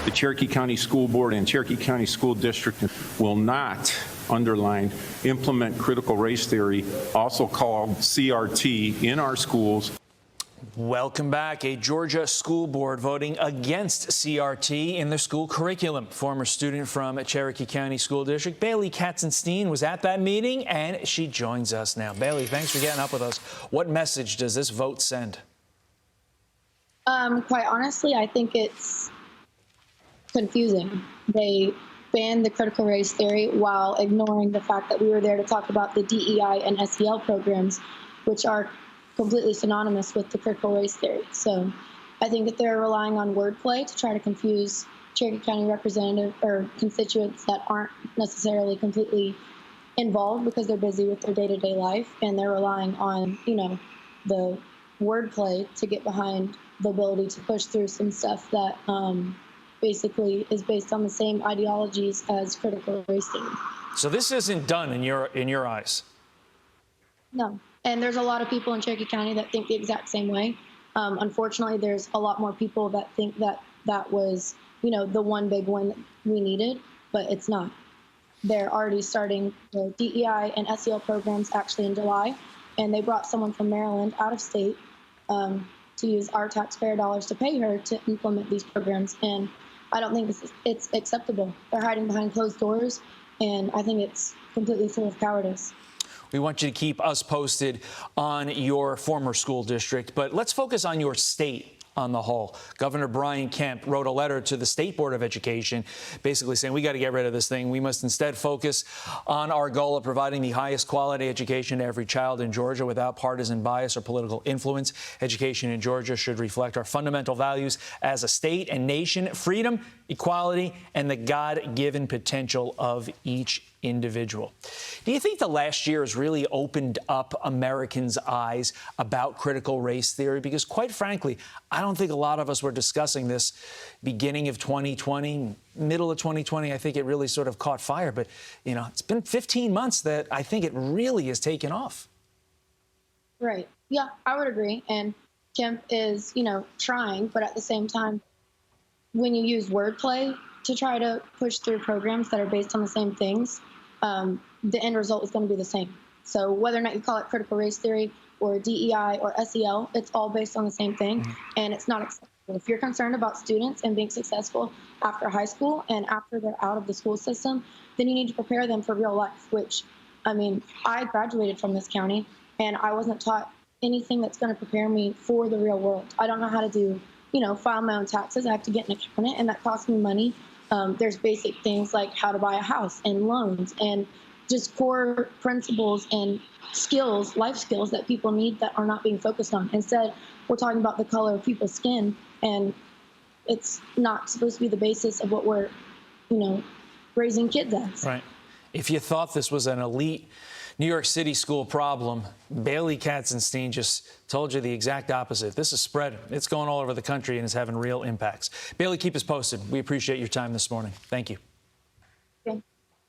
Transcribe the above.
The Cherokee County School Board and Cherokee County School District will not, underline, implement critical race theory, also called CRT, in our schools. Welcome back. A Georgia school board voting against CRT in their school curriculum. Former student from Cherokee County School District, Bailey Katzenstein, was at that meeting, and she joins us now. Bailey, thanks for getting up with us. What message does this vote send? Quite honestly, I think it's confusing. They banned the critical race theory while ignoring the fact that we were there to talk about the DEI and SEL programs, which are completely synonymous with the critical race theory. So I think that they're relying on wordplay to try to confuse Cherokee County representative or constituents that aren't necessarily completely involved because they're busy with their day-to-day life, and they're relying on, the wordplay to get behind the ability to push through some stuff that basically is based on the same ideologies as critical race theory. So this isn't done in your eyes? No. And there's a lot of people in Cherokee County that think the exact same way. Unfortunately, there's a lot more people that think that that was, the one big one that we needed, but it's not. They're already starting the DEI and SEL programs actually in July, and they brought someone from Maryland out of state to use our taxpayer dollars to pay her to implement these programs. And I don't think it's acceptable. They're hiding behind closed doors, and I think it's completely full of cowardice. We want you to keep us posted on your former school district, but let's focus on your state on the whole. Governor Brian Kemp wrote a letter to the State Board of Education basically saying we got to get rid of this thing. We must instead focus on our goal of providing the highest quality education to every child in Georgia without partisan bias or political influence. Education in Georgia should reflect our fundamental values as a state and nation: freedom, equality, and the God-given potential of each individual. Do you think the last year has really opened up Americans' eyes about critical race theory? Because quite frankly, I don't think a lot of us were discussing this beginning of 2020, middle of 2020. I think it really sort of caught fire. But, it's been 15 months that I think it really has taken off. Right. Yeah, I would agree. And Kemp is, trying, but at the same time, when you use wordplay to try to push through programs that are based on the same things, the end result is going to be the same. So whether or not you call it critical race theory or DEI or SEL, it's all based on the same thing, and it's not acceptable. If you're concerned about students and being successful after high school and after they're out of the school system, then you need to prepare them for real life, which, I graduated from this county, and I wasn't taught anything that's going to prepare me for the real world. I don't know how to do, file my own taxes. I have to get an accountant, and that costs me money. There's basic things like how to buy a house and loans and just core principles and skills, life skills that people need that are not being focused on. Instead, we're talking about the color of people's skin, and it's not supposed to be the basis of what we're, raising kids as. Right. If you thought this was an elite New York City school problem, Bailey Katzenstein just told you the exact opposite. This is spreading. It's going all over the country and is having real impacts. Bailey, keep us posted. We appreciate your time this morning. Thank you. Okay.